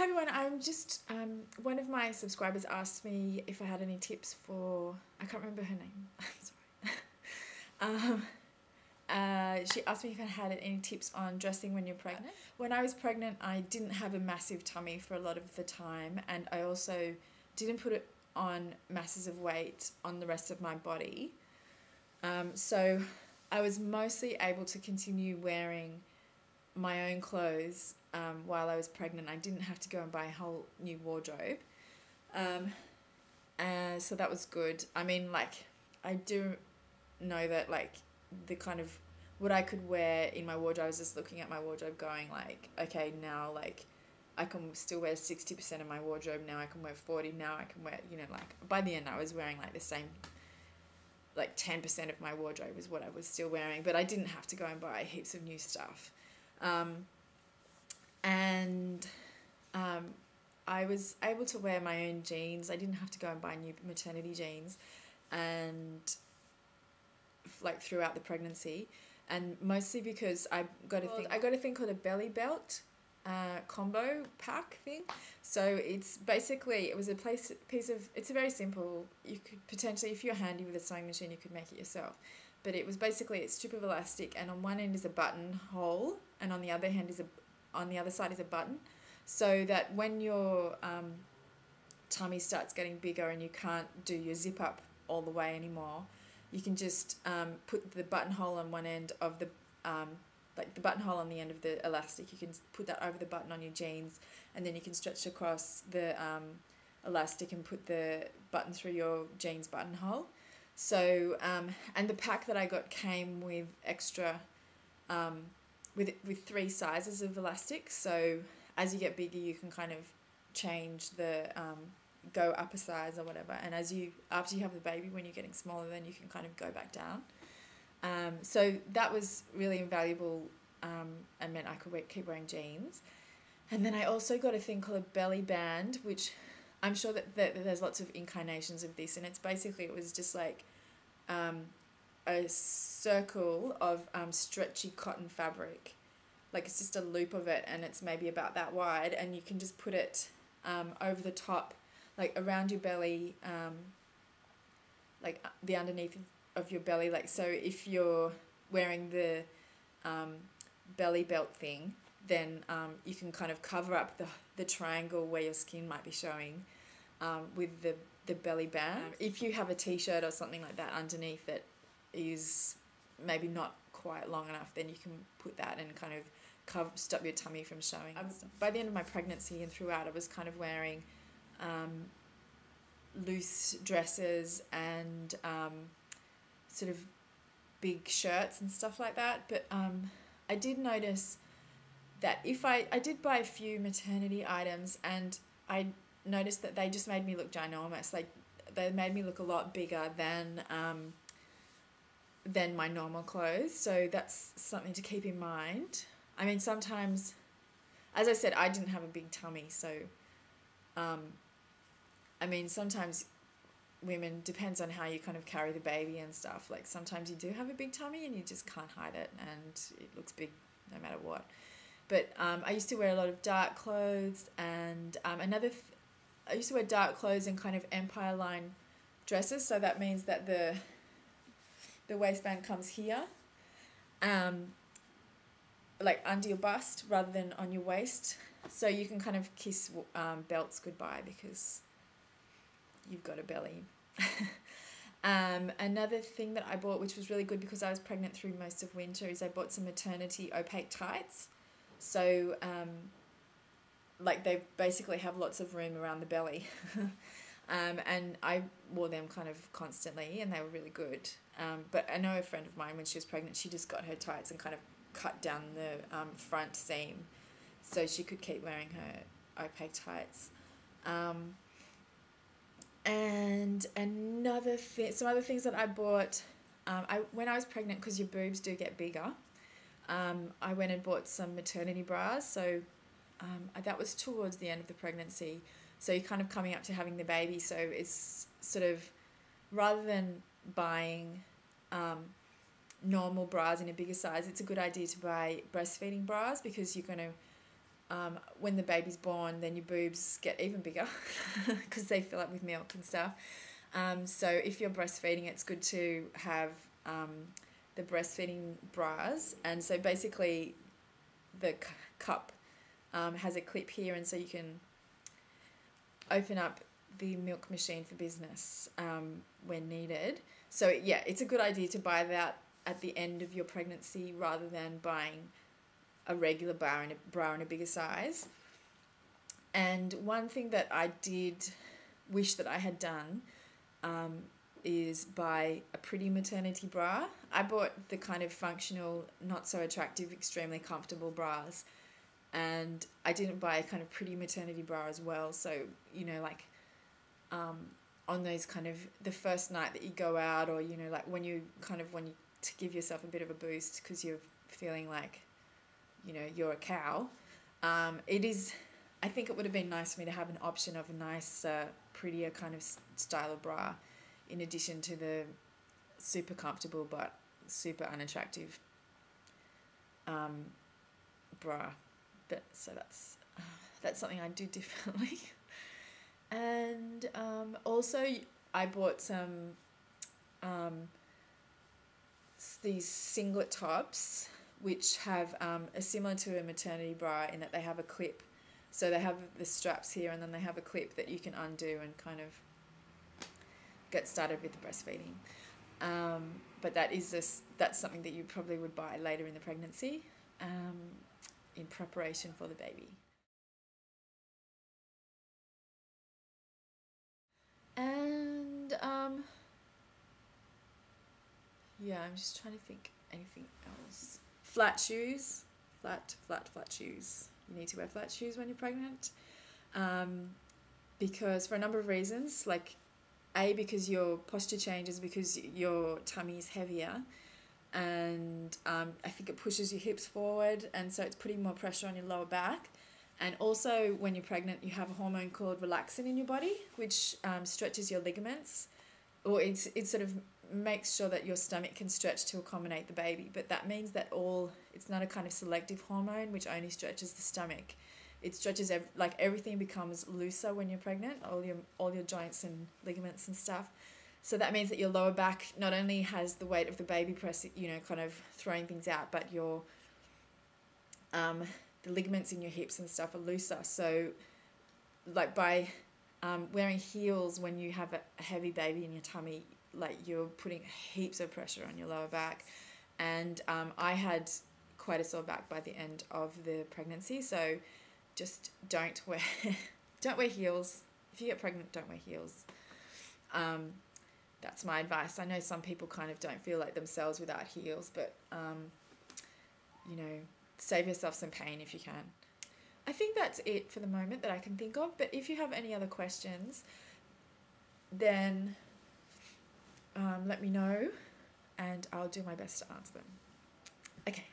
Hi everyone, I'm just, one of my subscribers asked me if I had any tips for, I can't remember her name, I'm sorry. She asked me if I had any tips on dressing when you're pregnant. When I was pregnant, I didn't have a massive tummy for a lot of the time, and I also didn't put it on masses of weight on the rest of my body. So I was mostly able to continue wearing my own clothes while I was pregnant. I didn't have to go and buy a whole new wardrobe. And so that was good. I mean, like, I do know that, like, the kind of what I could wear in my wardrobe, I was just looking at my wardrobe going, like, okay, now, like, I can still wear 60% of my wardrobe, now I can wear 40, now I can wear, you know, like, by the end I was wearing, like, the same, like, 10% of my wardrobe is what I was still wearing, but I didn't have to go and buy heaps of new stuff. And I was able to wear my own jeans. I didn't have to go and buy new maternity jeans, and like throughout the pregnancy, and mostly because I got a thing called a belly belt combo pack thing. So it's basically, it was a piece of, it's a very simple, you could potentially, if you're handy with a sewing machine, you could make it yourself. But it was basically a strip of elastic, and on one end is a buttonhole, and on the other side is a button, so that when your tummy starts getting bigger and you can't do your zip up all the way anymore, you can just put the buttonhole on one end of the like the buttonhole on the end of the elastic. You can put that over the button on your jeans, and then you can stretch across the elastic and put the button through your jeans buttonhole. So and the pack that I got came with extra with 3 sizes of elastic, so as you get bigger you can kind of change the go up a size or whatever, and after you have the baby, when you're getting smaller, then you can kind of go back down. So that was really invaluable, and meant I could keep wearing jeans. And then I also got a thing called a belly band, which I'm sure that there's lots of incarnations of this, and it's basically, it was just like a circle of stretchy cotton fabric. Like, it's just a loop of it, and it's maybe about that wide, and you can just put it over the top, like around your belly, like the underneath of your belly. Like, so if you're wearing the belly belt thing, then you can kind of cover up the triangle where your skin might be showing with the belly band. If you have a t-shirt or something like that underneath that is maybe not quite long enough, then you can put that and kind of stop your tummy from showing. By the end of my pregnancy and throughout, I was kind of wearing loose dresses and sort of big shirts and stuff like that. But I did notice that if I did buy a few maternity items, and I noticed that they just made me look ginormous. Like, they made me look a lot bigger than my normal clothes. So that's something to keep in mind. I mean, sometimes, as I said, I didn't have a big tummy, so I mean, sometimes women, depends on how you kind of carry the baby and stuff. Like, sometimes you do have a big tummy and you just can't hide it, and it looks big no matter what. But I used to wear a lot of dark clothes, and I used to wear dark clothes and kind of empire line dresses. So that means that the waistband comes here, like under your bust rather than on your waist. So you can kind of kiss belts goodbye because you've got a belly. Another thing that I bought, which was really good because I was pregnant through most of winter, is I bought some maternity opaque tights. So like, they basically have lots of room around the belly. And I wore them kind of constantly, and they were really good. But I know a friend of mine, when she was pregnant, she just got her tights and kind of cut down the front seam so she could keep wearing her opaque tights. And some other things that I bought, when I was pregnant, because your boobs do get bigger, I went and bought some maternity bras. So that was towards the end of the pregnancy. So you're kind of coming up to having the baby. So it's sort of, rather than buying normal bras in a bigger size, it's a good idea to buy breastfeeding bras, because you're going to when the baby's born, then your boobs get even bigger because they fill up with milk and stuff. So if you're breastfeeding, it's good to have the breastfeeding bras. And so basically the cup has a clip here, and so you can open up the milk machine for business when needed. So yeah, it's a good idea to buy that at the end of your pregnancy rather than buying a regular bra in a bigger size. And one thing that I did wish that I had done is buy a pretty maternity bra. I bought the kind of functional, not so attractive, extremely comfortable bras, and I didn't buy a kind of pretty maternity bra as well. So, you know, like on those kind of the first night that you go out, or, you know, like when you to give yourself a bit of a boost because you're feeling like, you know, you're a cow. I think it would have been nice for me to have an option of a nice, prettier kind of style of bra in addition to the super comfortable but super unattractive bra. But so that's something I do differently. And also I bought some these singlet tops which have are similar to a maternity bra in that they have a clip. So they have the straps here, and then they have a clip that you can undo and kind of get started with the breastfeeding. But that's something that you probably would buy later in the pregnancy in preparation for the baby. And yeah, I'm just trying to think anything else. Flat shoes. Flat shoes. You need to wear flat shoes when you're pregnant. Because for a number of reasons, like because your posture changes because your tummy is heavier, and I think it pushes your hips forward, and so it's putting more pressure on your lower back. And also when you're pregnant, you have a hormone called relaxin in your body, which stretches your ligaments, or it sort of makes sure that your stomach can stretch to accommodate the baby. But that means that it's not a kind of selective hormone which only stretches the stomach. It stretches everything becomes looser when you're pregnant, all your joints and ligaments and stuff. So that means that your lower back not only has the weight of the baby kind of throwing things out, but your the ligaments in your hips and stuff are looser. So like by wearing heels when you have a heavy baby in your tummy, like you're putting heaps of pressure on your lower back. And I had quite a sore back by the end of the pregnancy, so just don't wear heels. If you get pregnant, don't wear heels. That's my advice. I know some people kind of don't feel like themselves without heels, but you know, save yourself some pain if you can. I think that's it for the moment that I can think of, but if you have any other questions, then let me know and I'll do my best to answer them. Okay.